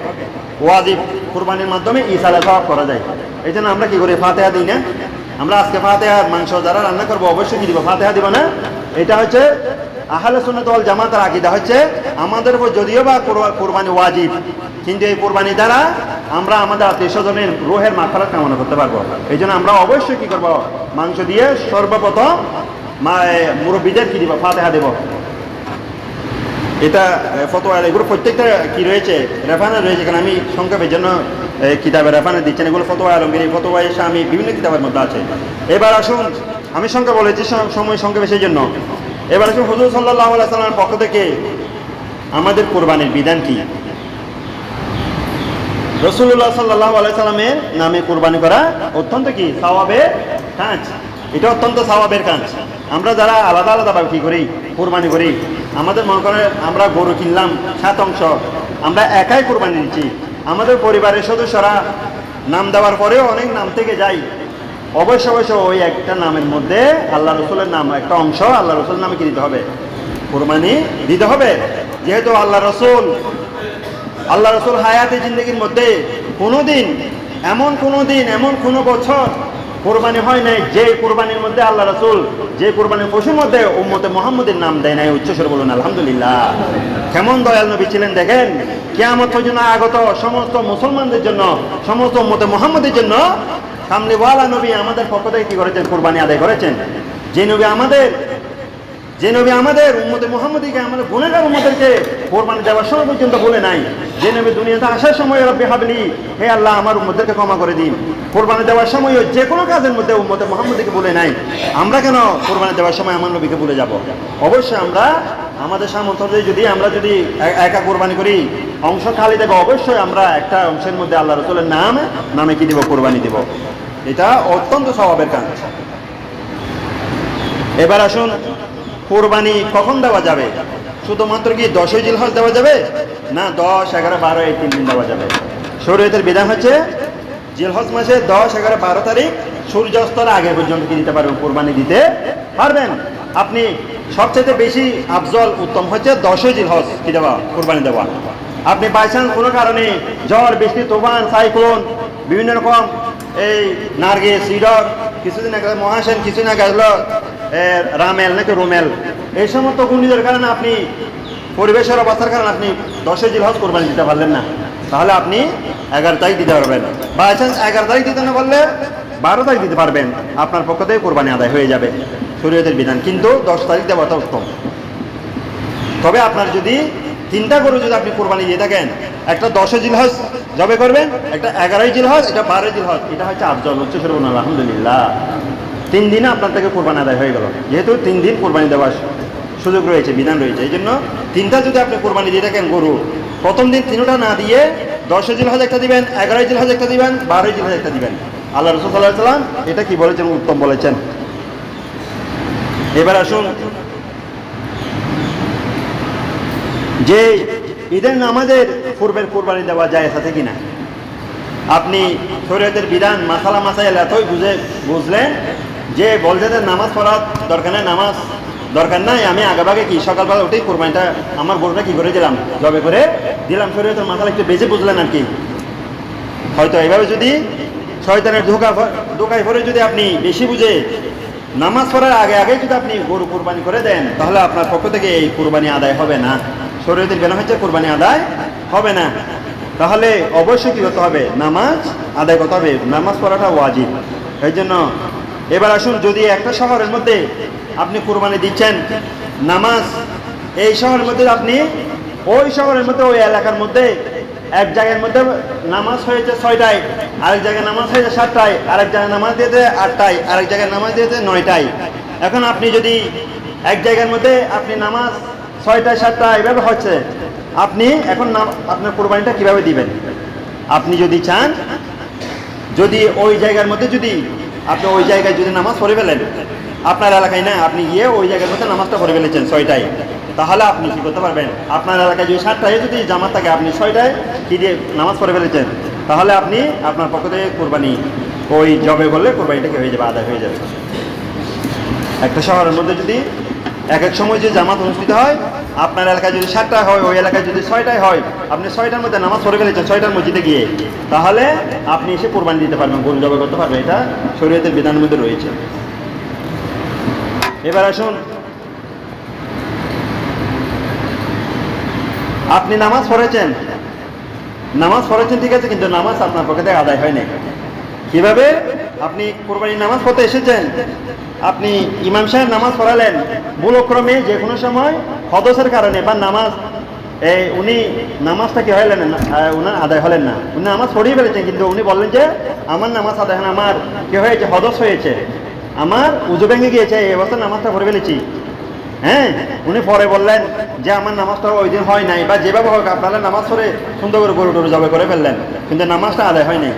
ওয়াজিব কোরবানির মাধ্যমে ইসালে সওয়াব করা যায়। এই জন্য আমরা কি করি, ফাতিহা দিই না, আমরা আজকে ফাতিহার মাংস যারা রান্না করবো অবশ্যই কি দিব, ফাতিহা দিব না। এটা হচ্ছে আহলে সুন্নাত ওয়াল জামাতের আকীদা, হচ্ছে আমাদের উপর যদিও বা কোরবানি ওয়াজিব, কিন্তু এই কোরবানি দ্বারা আমরা আমাদের আত্মীয় স্বজনের রুহের মাগফিরাত কামনা করতে পারবো। এই জন্য আমরা অবশ্যই কি করবো, মাংস দিয়ে সর্বপ্রথম মুরব্বীদের কি দিব, ফাতিহা দেব। এটা ফতোয়া, এগুলো প্রত্যেকটা কি রয়েছে, রেফারেন্স রয়েছে, কারণ আমি সংক্ষেপের জন্য কিতাবের রেফারেন্স দিচ্ছেন, এগুলো ফতোয়া আলমগীর, এই ফতোয়া এসে আমি বিভিন্ন কিতাবের মধ্যে আছে। এবার আসুন, আমি সংখ্যা বলেছি, সময় সংক্ষেপে সেই জন্য। এবার আসুন, হুজুর সাল্লাল্লাহু আলাইহি সাল্লামের পক্ষ থেকে আমাদের কোরবানির বিধান কি। রাসূলুল্লাহ সাল্লাল্লাহু আলাইহি সাল্লামের নামে কোরবানি করা অত্যন্ত কি সওয়াবের কাজ, এটা অত্যন্ত সওয়াবের কাজ। আমরা যারা আলাদা আলাদাভাবে কি করি, কোরবানি করি, আমাদের মনে করেন আমরা গরু কিনলাম 7 অংশ, আমরা একাই কোরবানি দিচ্ছি, আমাদের পরিবারের সদস্যরা নাম দেওয়ার পরেও অনেক নাম থেকে যাই, অবশ্য ওই একটা নামের মধ্যে আল্লাহ রসুলের নাম একটা অংশ আল্লাহ রসুলের নামে কি দিতে হবে, কোরবানি দিতে হবে। যেহেতু আল্লাহ রসুল হায়াতে জিন্দগির মধ্যে এমন কোনো বছর কোরবানি হয় নাই যে কোরবানির মধ্যে আল্লাহ রসুল, যে কোরবানির পশুর মধ্যে উম্মতে মুহাম্মদের নাম দেয় নাই। উচ্চস্বরে বলুন আলহামদুলিল্লাহ। কেমন দয়াল নবী ছিলেন দেখেন, কিয়ামত পর্যন্ত আগত সমস্ত মুসলমানদের জন্য, সমস্ত উম্মতে মুহাম্মদের জন্য কামলিওয়ালা নবী আমাদের পক্ষ থেকে কি করেছেন, কোরবানি আদায় করেছেন। যে নবী আমাদের উম্মতে মুহাম্মদীকে, আমাদের গুনাহগার উম্মতদেরকে কোরবানি দেওয়ার সময় পর্যন্ত বলে নাই, যে নবী দুনিয়াতে আসার সময় রব্বি হাবলি, হে আল্লাহ আমার উম্মতদেরকে ক্ষমা করে দিন, কোরবানি দেওয়ার সময় যে কোনো কাজের মধ্যে উম্মতে মুহাম্মদীকে বলে নাই, আমরা কেন কোরবানি দেওয়ার সময় আমার নবীকে ভুলে যাব। অবশ্যই আমরা আমাদের সামর্থ্য যদি আমরা যদি একা কোরবানি করি, অংশ খালি দেবো, অবশ্যই আমরা একটা অংশের মধ্যে আল্লাহ রসুলের নামে কি দেব, কোরবানি দেব। এটা অত্যন্ত স্বভাবের কাজ। এবার আসুন, কোরবানি কখন দেওয়া যাবে? শুধুমাত্র কি 10ই জিলহজ দেওয়া যাবে? না, 10, 11, 12 এই 3 দিন দেওয়া যাবে। শরীয়তের বিধান হচ্ছে জিলহজ মাসে 10, 11, 12 তারিখ সূর্যাস্তর আগে পর্যন্ত কি দিতে পারবেন, কোরবানি দিতে পারবেন। আপনি সবচেয়ে বেশি আফজল উত্তম হচ্ছে 10ই জিলহজ কি দেওয়া, কোরবানি দেওয়া। আপনি বাইচান্স কোনো কারণে ঝড় বৃষ্টি, তুফান, সাইক্লোন, বিভিন্ন রকম এই নার্গিস, সিডর, কিছুদিন আগে মহাসেন, কিছুদিন আগে আসলো রামেল নাকি রুমেল, এই সমস্ত ঘূর্ণিঝড়ের কারণে আপনি পরিবেশের অবস্থার কারণে আপনি 10ই জিলহজ কোরবানি দিতে পারলেন না, তাহলে আপনি 11 তারিখ দিতে পারবেন। বাইচান্স 11 তারিখ দিতে না পারলে 12 তারিখ দিতে পারবেন, আপনার পক্ষ থেকে কোরবানি আদায় হয়ে যাবে, শরীয়তের বিধান। কিন্তু 10 তারিখ দেওয়াটা উত্তম। তবে আপনার যদি 3টা গরু যদি আপনি কোরবানি দিয়ে থাকেন, একটা 10ই জিলহজ জবে করবেন, একটা 11ই জিলহজ, এটা 12ই জিলহজ, এটা হচ্ছে আফজল, হচ্ছে সর্বনা আলহামদুলিল্লাহ। 3 দিনে আপনার থেকে কোরবানি আদায় হয়ে গেল, যেহেতু 3 দিন কোরবানি দেওয়ার সুযোগ রয়েছে, বিধান রয়েছে। এই জন্য 3টা যদি আপনি কোরবানি দিয়ে থাকেন গরু, প্রথম দিন 3টা না দিয়ে 10ই জিলহজ একটা দিবেন, 11ই জিলহজ একটা দিবেন, 12ই জিলহজ একটা দিবেন। আল্লাহ রাসূল সাল্লাল্লাহু আলাইহি ওয়াসাল্লাম এটা কি বলেছেন, উত্তম বলেছেন। এবার আসুন, যে ঈদের নামাজের পূর্বের কোরবানি দেওয়া যায় আছে কিনা। আপনি শরীয়তের বিধান মাসালা মাসাইল এতই বুঝলেন যে বলছে যে নামাজ পড়ার দরকার নেই, নামাজ দরকার নাই, আমি আগেভাগে কি সকালবেলা উঠেই কোরবানিটা আমার গরুটা কি করে দিলাম, জবে করে দিলাম। শরীয়তের মাসালা একটু বেশি বুঝলেন আর কি। হয়তো এইভাবে যদি শয়তানের ধোকায় পড়ে যদি আপনি বেশি বুঝে নামাজ পড়ার আগে যদি আপনি গরু কোরবানি করে দেন, তাহলে আপনার পক্ষ থেকে এই কোরবানি আদায় হবে না। শরীয়তের বিধান হচ্ছে কোরবানি আদায় হবে না। তাহলে অবশ্যই কী করতে হবে, নামাজ আদায় করতে হবে, নামাজ পড়াটা ওয়াজিব। এই জন্য এবার আসুন, যদি একটা শহরের মধ্যে আপনি কোরবানি দিচ্ছেন, নামাজ এই শহরের মধ্যে আপনি ওই শহরের মধ্যে ওই এলাকার মধ্যে এক জায়গার মধ্যে নামাজ হয়েছে 6টায়, আরেক জায়গায় নামাজ হয়েছে 7টায়, আরেক জায়গায় নামাজ দিয়েছে 8টায়, আরেক জায়গায় নামাজ দিয়েছে 9টায়। এখন আপনি যদি এক জায়গার মধ্যে আপনি নামাজ 6টায় 7টায় এভাবে হচ্ছে, আপনি এখন আপনার কোরবানিটা কিভাবে দিবেন? আপনি যদি চান, যদি ওই জায়গার মধ্যে যদি আপনি ওই জায়গায় যদি নামাজ পড়ে ফেলেন, আপনার এলাকায় না, আপনি গিয়ে ওই জায়গার মধ্যে নামাজটা পড়ে ফেলেছেন 6টায়, তাহলে আপনি কী করতে পারবেন? আপনার এলাকায় যদি 7টায় যদি জামাত থাকে, আপনি 6টায় কি দিয়ে নামাজ পড়ে ফেলেছেন, তাহলে আপনি আপনার পক্ষ থেকে কোরবানি ওই জবে করলে কোরবানিটা কি হয়ে যাবে, আদায় হয়ে যাবে। একটা শহরের মধ্যে যদি এক এক সময় যে জামাত অনুষ্ঠিত হয়, আপনার এলাকায় যদি 7টায় হয়, ওই এলাকায় যদি 6টায় হয়, আপনি 6টার মধ্যে নামাজ পড়ে ফেলেছেন 6টার মসজিদে গিয়ে, তাহলে আপনি এসে কোরবানি দিতে পারবেন, গরু জবাই করতে পারবেন। এটা শরীয়তের বিধানের মধ্যে রয়েছে। এবার আসুন, আপনি নামাজ পড়েছেন ঠিক আছে, কিন্তু নামাজ আপনার পক্ষে থেকে আদায় হয় নাই। কিভাবে? আপনি কোরবানির নামাজ পড়তে এসেছেন, আপনি ইমাম সাহেব নামাজ পড়ালেন, ভুলক্রমে যে কোনো সময় হদসের কারণে বা নামাজ উনি নামাজটা কি হলেন না, উনার আদায় হলেন না, উনি নামাজ পড়িয়ে ফেলেছেন, কিন্তু উনি বললেন যে আমার নামাজ আদায় হয় না, আমার কি হয়েছে, হদস হয়েছে, আমার উজু ভেঙে গিয়েছে, এই অবস্থায় নামাজটা পড়ে ফেলেছি। হ্যাঁ, উনি পরে বললেন যে আমার নামাজটা ওই দিন হয় নাই, বা যেভাবে হোক আপনারা নামাজ পড়ে সুন্দর করে গরু টরু জবাই করে ফেললেন, কিন্তু নামাজটা আদায় হয় নাই।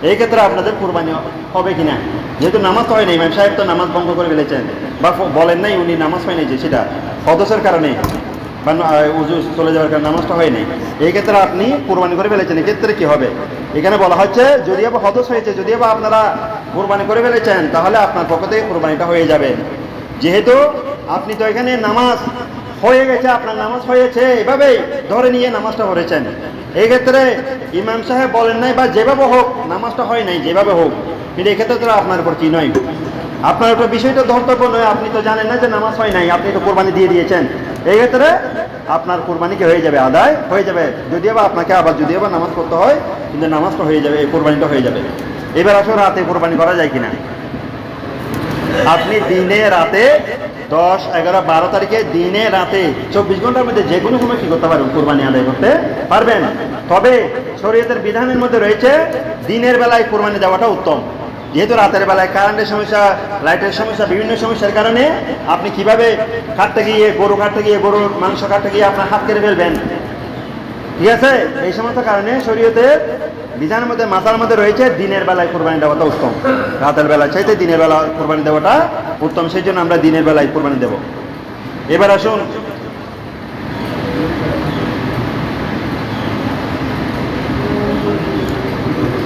এই ক্ষেত্রে আপনাদের কোরবানি হবে কিনা? যেহেতু নামাজ হয় নাই, ইমাম সাহেব তো নামাজ ভঙ্গ করে ফেলেছেন, বা বলেন নাই উনি নামাজ হয় নাই, যে সেটা হদসের কারণে বা উজু চলে যাওয়ার কারণে নামাজটা হয় নাই, এই ক্ষেত্রে আপনি কোরবানি করে ফেলেছেন। এক্ষেত্রে কি হবে? এখানে বলা হচ্ছে যদি আবার হদস হয়েছে, যদি আবার আপনারা কোরবানি করে ফেলেছেন, তাহলে আপনার পক্ষ থেকে কোরবানিটা হয়ে যাবে। যেহেতু আপনি তো এখানে নামাজ হয়ে গেছে, আপনার নামাজ হয়েছে, এভাবেই ধরে নিয়ে নামাজটা পড়েছেন। এই ক্ষেত্রে ইমাম সাহেব বলেন নাই, বা যেভাবে হোক নামাজটা হয় নাই, যেভাবে হোক, কিন্তু এক্ষেত্রে তো আপনার উপর কি নয়, আপনার উপর বিষয়টা ধর্তব্য নয়। আপনি তো জানেন না যে নামাজ হয় নাই, আপনি তো কোরবানি দিয়ে দিয়েছেন। এই ক্ষেত্রে আপনার কোরবানিকে হয়ে যাবে, আদায় হয়ে যাবে। যদিও বা আপনাকে আবার যদিও বা নামাজ পড়তে হয়, কিন্তু নামাজটা হয়ে যাবে, এই কোরবানিটা হয়ে যাবে। এবার আসলে রাতে কোরবানি করা যায় কিনা? আপনি দিনে রাতে 10, 11, 12 তারিখে দিনে রাতে 24 ঘন্টার মধ্যে যে কোনো সময় কী করতে পারবেন, কোরবানি আদায় করতে পারবেন। তবে শরীয়তের বিধানের মধ্যে রয়েছে দিনের বেলায় কোরবানি দেওয়াটা উত্তম। যেহেতু রাতের বেলায় কারেন্টের সমস্যা, লাইটের সমস্যা, বিভিন্ন সমস্যার কারণে আপনি কিভাবে কাটতে গিয়ে গরুর মাংস কাটতে গিয়ে আপনার হাত কেটে ফেলবেন, ঠিক আছে? এই সমস্ত কারণে শরীয়তে বিধানের মধ্যে মাসার মধ্যে রয়েছে দিনের বেলায় কোরবানি দেওয়াটা উত্তম। রাতের বেলা চাইতে দিনের বেলা কোরবানি দেওয়াটা উত্তম, সেই জন্য আমরা দিনের বেলায় কোরবানি দেব। এবার আসুন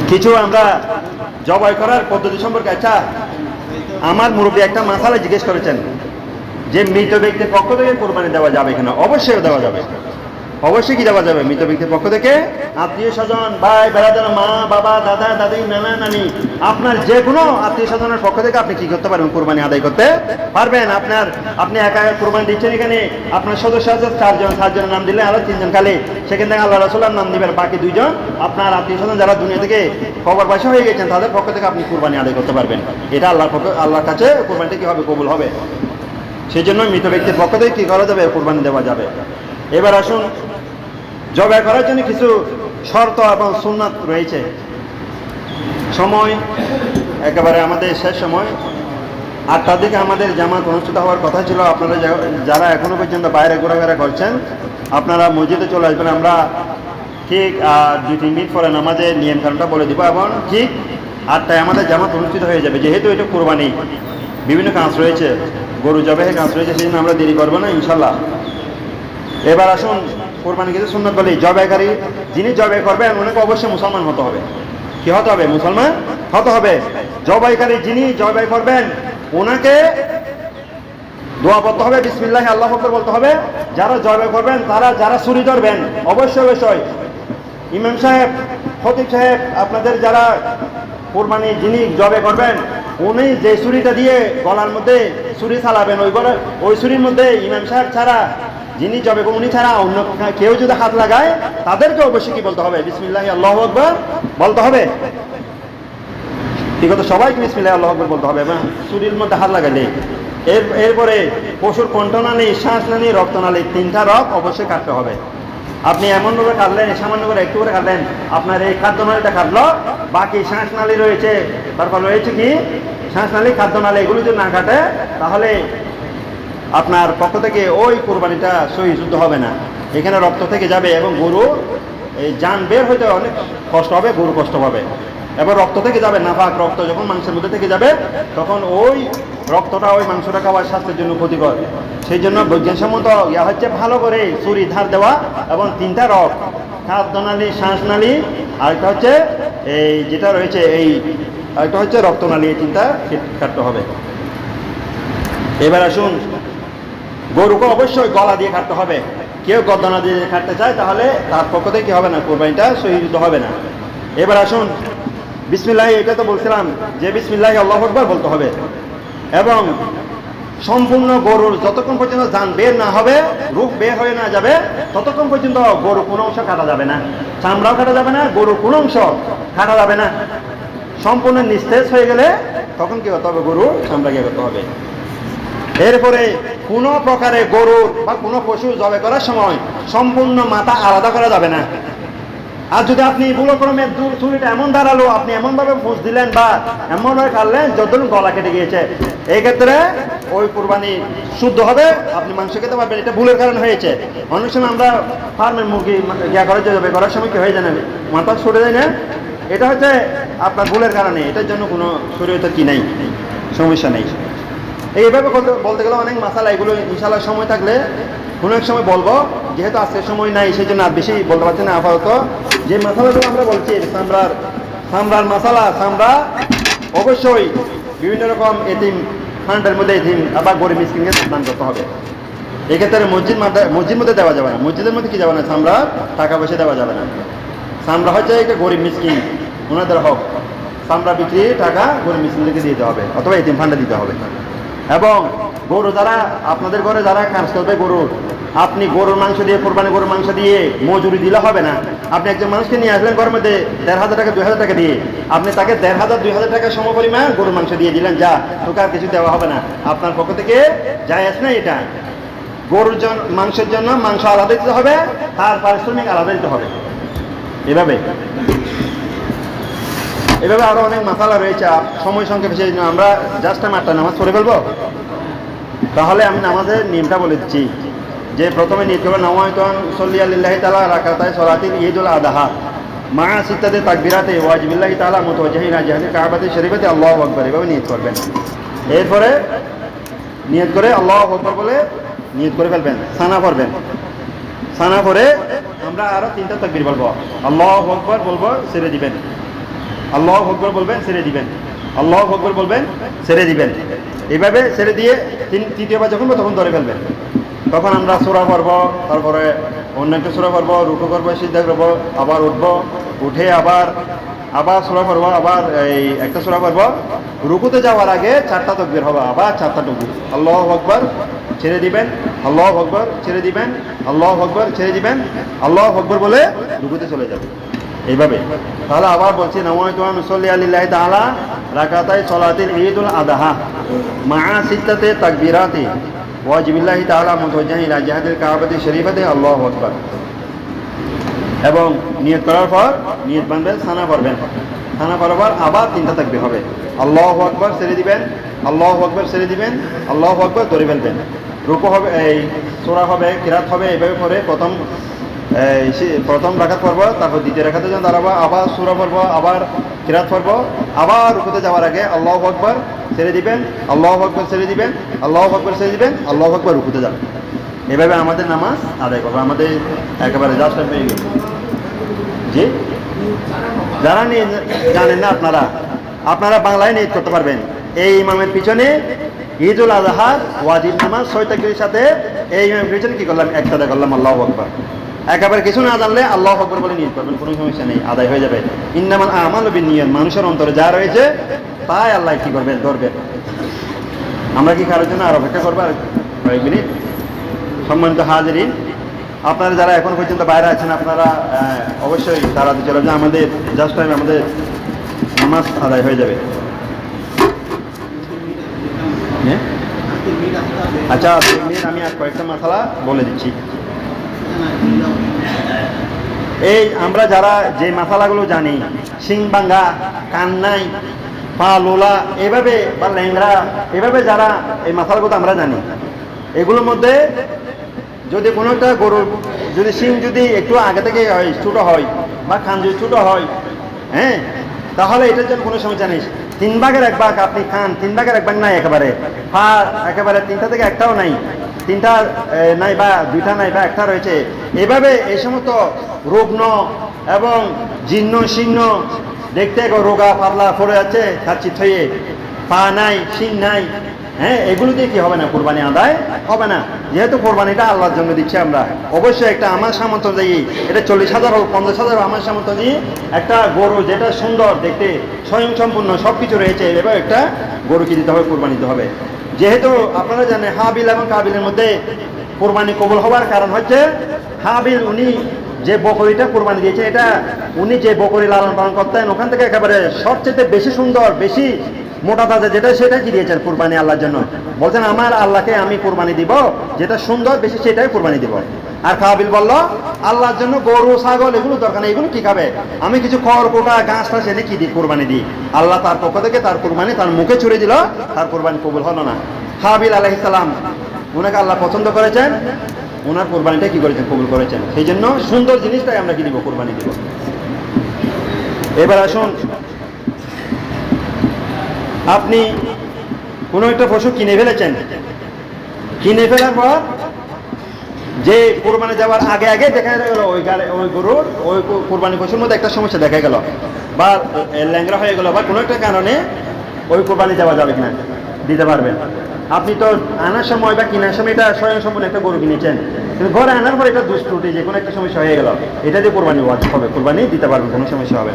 কিছু আমরা জবাই করার পদ্ধতি সম্পর্কে। আচ্ছা, আমার মুরব্বী একটা মাসালা জিজ্ঞেস করেছেন যে মৃত ব্যক্তির পক্ষ থেকে কোরবানি দেওয়া যাবে কিনা। অবশ্যই দেওয়া যাবে। অবশ্যই কি দেওয়া যাবে? মৃত ব্যক্তির পক্ষ থেকে আত্মীয় স্বজন, ভাই বেড়াদার, মা বাবা, দাদা দাদি, নানা নানি, আপনার যে কোনো আত্মীয় স্বজনের পক্ষ থেকে আপনি কি করতে পারবেন? কোরবানি আদায় করতে পারবেন। আপনি একা কোরবানি দিচ্ছেন, এখানে আপনার সদস্য আছে 4 জনের নাম দিলে আরো 3 জন খালি, সেখান থেকে আল্লাহ রাসূলের নাম দিবেন, বাকি 2 জন আপনার আত্মীয় স্বজন যারা দুনিয়া থেকে কবরবাসী হয়ে গেছেন তাদের পক্ষ থেকে আপনি কোরবানি আদায় করতে পারবেন। এটা আল্লাহর কাছে কোরবানিটা কি হবে? কবুল হবে। সেই জন্য মৃত ব্যক্তির পক্ষ থেকে কি করা যাবে? কোরবানি দেওয়া যাবে। এবার আসুন, জবাই করার জন্য কিছু শর্ত এবং সুন্নাত রয়েছে। সময় একেবারে আমাদের শেষ সময়, 8টার দিকে আমাদের জামাত অনুষ্ঠিত হওয়ার কথা ছিল। আপনারা যারা এখনো পর্যন্ত বাইরে ঘোরাফেরা করছেন আপনারা মসজিদে চলে আসবেন। আমরা ঠিক 2-3 মিনিট পরে নামাজের নিয়ম কানুনটা বলে দিব এবং ঠিক 8টায় আমাদের জামাত অনুষ্ঠিত হয়ে যাবে। যেহেতু এটা কোরবানি, বিভিন্ন কাজ রয়েছে, গরু জবাইয়ের কাজ রয়েছে, সেই জন্য আমরা দেরি করবো না ইনশাল্লাহ। এবার আসুন, কোরবানি কিছু সুন্নাত বলি। জবাইকারী যিনি জবাই করবেন ওনাকে অবশ্যই মুসলমান হতে হবে। কি হতে হবে? মুসলমান হতে হবে। জবাইকারী যিনি জবাই করবেন ওনাকে দোয়া বলতে হবে, বিসমিল্লাহি আল্লাহু আকবার বলতে হবে। যারা জবাই করবেন তারা, যারা ছুরি ধরবেন, অবশ্যই ইমাম সাহেব, খতিব সাহেব, আপনাদের যারা কোরবানি যিনি জবাই করবেন উনি যে ছুরিটা দিয়ে গলার মধ্যে ছুরি চালাবেন, ওই ছুরির মধ্যে ইমাম সাহেব ছাড়া, যিনি জবাই করবেন উনি ছাড়া অন্য কেউ যদি হাত লাগায় তাদেরকে অবশ্যই কি বলতে হবে? বিসমিল্লাহি আল্লাহু আকবার বলতে হবে। ঠিক আছে? সবাইকে বিসমিল্লাহি আল্লাহু আকবার বলতে হবে এবং ছুরির মধ্যে হাত লাগালে এরপরে পশুর কণ্ঠনালী, শ্বাসনালী, রক্তনালী, 3টা রক অবশ্যই কাটতে হবে। আপনি এমনভাবে কাটলেন, সামান্য করে একটু করে কাটলেন, আপনার এই খাদ্যনালীটা কাটলো, বাকি শ্বাসনালী রয়েছে, তারপর রয়েছে কি শ্বাসনালী, খাদ্যনালী, এগুলো যদি না কাটে তাহলে আপনার পক্ষ থেকে ওই কোরবানিটা সহি শুদ্ধ হবে না। এখানে রক্ত থেকে যাবে এবং গরু এই জান বের হইতে অনেক কষ্ট হবে, গরু কষ্ট পাবে। এবার রক্ত থেকে যাবে, নাপাক রক্ত যখন মাংসের মধ্যে থেকে যাবে তখন ওই রক্তটা ওই মাংসটা খাওয়ার স্বাস্থ্যের জন্য ক্ষতিকর। সেই জন্য বৈজ্ঞানিকসম্মত ইয়া হচ্ছে ভালো করে ছুরি ধার দেওয়া এবং 3টা রক, খাদ্যনালী, শ্বাসনালী, আরেকটা হচ্ছে এই যেটা রয়েছে আরেকটা হচ্ছে রক্তনালী, এই 3টা কাটতে হবে। এবার আসুন, গরুকে অবশ্যই গলা দিয়ে কাটতে হবে। কেউ গর্দনা দিয়ে কাটতে চায় তাহলে তার পক্ষ থেকে কি হবে না? কোরবানিটা সহিষ্ণু হবে না। এবার আসুন, বিসমিল্লাহি, এটা তো বলছিলাম যে বিসমিল্লাহি আল্লাহু আকবার বলতে হবে এবং সম্পূর্ণ গরুর যতক্ষণ পর্যন্ত জান বের না হবে, রূপ বের হয়ে না যাবে, ততক্ষণ পর্যন্ত গরু কোনো অংশ কাটা যাবে না, চামড়াও কাটা যাবে না, গরুর কোনো অংশ কাটা যাবে না। সম্পূর্ণ নিস্তেজ হয়ে গেলে তখন কি হতে হবে? গরু চামড়া গিয়ে করতে হবে। এরপরে কোনো প্রকারে গরু বা কোনো পশু জবাই করার সময় সম্পূর্ণ মাথা আলাদা করা যাবে না। আর যদি আপনি ভুলক্রমে ছুরিটা এমন দাঁড়ালো, আপনি এমনভাবে ফুঁস দিলেন বা এমনভাবে কাটলেন যতদিন গলা কেটে গিয়েছে, এই ক্ষেত্রে ওই কোরবানি শুদ্ধ হবে, আপনি মাংস খেতে পারবেন। এটা ভুলের কারণে হয়েছে। অনেক সময় আমরা ফার্মের মুরগি জবাই করার সময় কি হয়ে যায় না, মাথা ছুটে যায় না, এটা হচ্ছে আপনার ভুলের কারণে। এটার জন্য কোনো শরীয়তে কি নেই, সমস্যা নেই। এইভাবে বলতে গেলে অনেক মাসালা, এগুলো ইনশাআল্লাহ সময় থাকলে কোনো এক সময় বলবো। যেহেতু আজকে সময় নাই সেই জন্য আর বেশি বলতে পারছি না। আপাতত যে মাসালাগুলো আমরা বলছি, সামরার মাসালা, সামরা অবশ্যই বিভিন্ন রকম এতিম ফান্ডের মধ্যে এতিম আবার গরিব মিসকিনকে দান করতে হবে। এক্ষেত্রে মসজিদ মধ্যে দেওয়া যাবে না। মসজিদের মধ্যে কি যাবে না? সামরা টাকা পয়সা দেওয়া যাবে না। সামরা হচ্ছে একটা গরিব মিসকিন, ওনাদের হক। সামরা বিক্রি টাকা গরিব মিসকিনদেরকে দিতে হবে অথবা এতিম ফান্ডে দিতে হবে। এবং গরু যারা আপনাদের ঘরে যারা কাজ করবে গরুর, আপনি গরুর মাংস দিয়ে, কোরবানি গরুর মাংস দিয়ে মজুরি দিলে হবে না। আপনি একজন মানুষকে নিয়ে আসলেন ঘরের মধ্যে 1500 টাকা 2000 টাকা দিয়ে, আপনি তাকে 1500-2000 টাকা সমপরিমাণ গরুর মাংস দিয়ে দিলেন, যা তোকে আর কিছু দেওয়া হবে না। আপনার পক্ষ থেকে জায়েজ না এটা। গরুর মাংসের জন্য মাংস আলাদা দিতে হবে, তার পারিশ্রমিক আলাদা দিতে হবে। এভাবে এভাবে আরও অনেক মাসালা রয়েছে, সময় সংক্ষেপে সেই জন্য আমরা জাস্ট আমি 8টা নামাজ পড়ে ফেলবো। তাহলে আমি নামাজের নিয়মটা বলে দিচ্ছি যে প্রথমে নিয়ত করবেন নাওয়াইতুন সল্লিয়া লিল্লাহি তাআলা রাকাতাই সলাতিল ঈদুল আযহা মা সিত্তাতি তাকবীরাতে ওয়াজিবিল্লাহি তাআলা মুতাওয়াজ্জিহিনা জিহাতিল কাবাতি শরীফাতে আল্লাহু আকবার, এভাবে নিয়ত করবেন। এরপরে নিয়ত করে আল্লাহু আকবার বলে নিয়ত করে ফেলবেন, সানা পড়বেন। সানা পড়ে আমরা আরও 3টা তাকবীর বলবো, আল্লাহু আকবার বলবো, ছেড়ে দিবেন, আল্লাহু আকবার বলবেন, ছেড়ে দিবেন, আল্লাহু আকবার বলবেন, ছেড়ে দিবেন। এইভাবে ছেড়ে দিয়ে তৃতীয়বার যখন তখন ধরে ফেলবেন। তখন আমরা সূরা পড়ব, তারপরে অন্য একটা সূরা পড়ব, রুকু করবো, সিজদা করবো, আবার উঠবো, উঠে আবার সূরা পড়ব, আবার এই একটা সূরা পড়ব। রুকুতে যাওয়ার আগে 4টা তাকবীর হবে, আবার 4টা তাকবীর, আল্লাহু আকবার ছেড়ে দিবেন, আল্লাহু আকবার ছেড়ে দিবেন, আল্লাহু আকবার ছেড়ে দিবেন, আল্লাহু আকবার বলে রুকুতে চলে যাবে। এইভাবে তাহলে আবার বলছি নাওয়াইতুন সল্লিয়া লিল্লাহি তাআলা রাকাতাই সলাতিল ঈদুল আযহা মা সিত্তাতি তাকবীরাতি ওয়াজিবিল্লাহি তাআলা মুতাওয়াজ্জিহিনা ইলা জিহাতিল কাবাতি শরীফাতে আল্লাহু আকবার। এবং নিয়ত করার পর নিয়ত বাঁধবেন, সানা পড়বেন, সানা পড়ার পর আবার 3টা তাকবীর হবে, আল্লাহু আকবার ছেড়ে দিবেন, আল্লাহু আকবার ছেড়ে দিবেন, আল্লাহু আকবার ধরে ফেলবেন। রুকু হবে, এই সূরা হবে, কিরাত হবে, এইভাবে করে প্রথম রাকাত পড়বো, তারপর দ্বিতীয় রাকাতে যখন দাঁড়াবো আবার সূরা পড়বো, আবার কিরাত পড়বো, আবার রুকুতে যাওয়ার আগে আল্লাহু আকবার ছেড়ে দিবেন, আল্লাহু আকবার ছেড়ে দিবেন, আল্লাহু আকবার ছেড়ে দিবেন, আল্লাহু আকবার রুকুতে যাবেন। এভাবে আমাদের নামাজ আদায় করবো। আমাদের একেবারে জাস্ট পেয়ে গেল। জি, যারা জানেন না আপনারা বাংলায় নিয়ত করতে পারবেন। এই ইমামের পিছনে ঈদুল আযহার ওয়াজিব নামাজ 6 তাকবীরের সাথে এই ইমামের পিছনে কি করলাম, একসাথে করলাম আল্লাহু আকবার। একেবারে কিছু না জানলে আল্লাহু আকবার বলে নিয়ত করবেন, কোনো সমস্যা নেই, আদায় হয়ে যাবে। ইন্নামাল আমালু বিন্নিয়াত, মানুষের অন্তরে যা রয়েছে তাই আল্লাহ কি করবেন, ধরবেন। আমরা কি কারোর জন্য আর অপেক্ষা করবো আর কয়েক মিনিট? সম্মানিত হাজিরিন, আপনারা যারা এখন পর্যন্ত বাইরে আছেন আপনারা অবশ্যই তাড়াতাড়ি চলে যান, আমাদের জাস্ট টাইম আমাদের নামাজ আদায় হয়ে যাবে। আচ্ছা, আমি আর কয়েকটা মাসালা বলে দিচ্ছি। এই আমরা যারা যে মাসালাগুলো জানি, শিং ভাঙ্গা, কান্নাই, পা লোলা, এভাবে বা ল্যাংরা, এভাবে যারা এই মাসালাগুলো আমরা জানি, এগুলোর মধ্যে যদি কোনো একটা গরুর যদি শিং যদি একটু আগে থেকে হয়, ছোটো হয়, বা কান যদি ছোটো হয়, হ্যাঁ, তাহলে এটার জন্য কোনো সমস্যা নেই। 3 ভাগের 1 ভাগ আপনি খান, 3 ভাগের 1 ভাগ নাই, একেবারে পা একেবারে 3টা থেকে 1টাও নাই, 3টা নাই বা 2টা নাই বা 1টা রয়েছে। এভাবে এই সমস্ত রুগ্ন এবং জীর্ণ শীর্ণ দেখতে রোগা পাতলা পড়ে যাচ্ছে, খাচ্ছি থয়ে, পা নাই, শিং নাই, হ্যাঁ, এগুলো দিয়ে কি হবে না, কোরবানি আদায় হবে না। যেহেতু কোরবানিটা আল্লাহর জন্য দিচ্ছি আমরা, অবশ্যই একটা আমার সামর্থ্য দিয়ে, এটা 40,000 হোক 50,000 হোক, আমার সামর্থ্য দিয়ে একটা গরু যেটা সুন্দর দেখতে, স্বয়ং সম্পূর্ণ সব কিছু রয়েছে, এবার একটা গরুকে দিতে হবে, কোরবানি দিতে হবে। যেহেতু আপনারা জানেন হাবিল এবং কাবিলের মধ্যে কোরবানি কবুল হওয়ার কারণ হচ্ছে হাবিল উনি যে বকরিটা কোরবানি দিয়েছে, এটা উনি যে বকরি লালন পালন করতেন ওখান থেকে একেবারে সবচেয়ে বেশি সুন্দর, বেশি মোটা তাজা যেটা, সেটা কি দিয়েছেন কোরবানি আল্লাহর জন্য। বলছেন আমার আল্লাহকে আমি কোরবানি দিব, যেটা সুন্দর বেশি সেটাই কোরবানি দিব। আর কাবিল বলল আল্লাহর জন্য গরু ছাগল এগুলো দরকার নেই, এগুলো কি খাবে, আমি কিছু খড় কোটা ঘাস টাস এনে কি দিই, কোরবানি দিই। আল্লাহ তার পক্ষ থেকে তার কোরবানি তার মুখে ছুড়ে দিল, তার কোরবানি কবুল হলো না। হাবিল আলাইহিস সালাম, ওনাকে আল্লাহ পছন্দ করেছেন, ওনার কোরবানিটা কি করেছেন, কবুল করেছেন। সেই জন্য সুন্দর জিনিসটাই আমরা কি দিব, কোরবানি দিব। এবার আসুন, আপনি কোনো একটা পশু কিনে ফেলেছেন, কিনে ফেলার পর যে কোরবানি যাওয়ার আগে আগে দেখা গেল ওই গরুর ওই কোরবানি পশুর মধ্যে একটা সমস্যা দেখা গেল, বা ল্যাংরা হয়ে গেল, বা কোনো একটা কারণে ওই কোরবানি যাওয়া যাবে কিনা, দিতে পারবেন। আপনি তো আনার সময় বা কেনার সময় এটা স্বয়ং সম্পূর্ণ একটা গরু কিনেছেন, কিন্তু ঘরে আনার পর এটা দুষ ত্রুটি যে কোনো একটা সমস্যা হয়ে গেল, এটা দিয়ে কোরবানি ওয়াজিব হবে, কোরবানি দিতে পারবেন, কোনো সমস্যা হবে।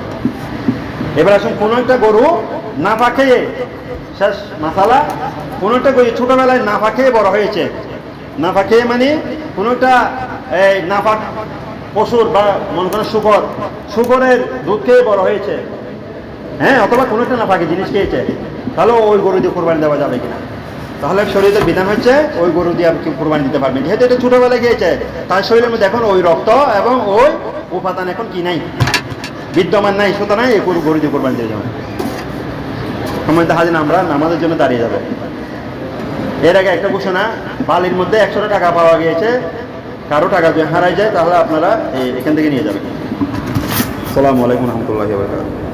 এবার আসুন, কোনো একটা গরু নাফা খেয়ে, শেষ মাসালা, কোনো একটা গরু ছোটোবেলায় নাফা খেয়ে বড় হয়েছে। নাফা খেয়ে মানে কোনো একটা নাফা পশুর বা মনে করেন শুকরের দুধ খেয়ে বড় হয়েছে, হ্যাঁ, অথবা কোনো একটা নাফাকে জিনিস খেয়েছে, তাহলে ওই গরু দিয়ে কোরবানি দেওয়া যাবে কিনা। তাহলে শরীরের বিধান হচ্ছে ওই গরু দিয়ে আপনি কোরবানি দিতে পারবেন, যেহেতু এটা ছোটোবেলায় খেয়েছে, তার শরীরের মধ্যে এখন ওই রক্ত এবং ওই উপাদান এখন কি নাই, বিদ্যমান নাই, সুতরাং এই গরু দিয়ে কোরবানি দিয়ে যাবেন। সময় হাজির আমরা নামাজের জন্য দাঁড়িয়ে যাবে। এর আগে একটা ঘোষণা, বালির মধ্যে 100 টাকা পাওয়া গিয়েছে, কারো টাকা যদি হারাই যায় তাহলে আপনারা এখান থেকে নিয়ে যাবেন। আসসালামু আলাইকুম রহমতুল্লাহি ওয়া বারাকাতুহু।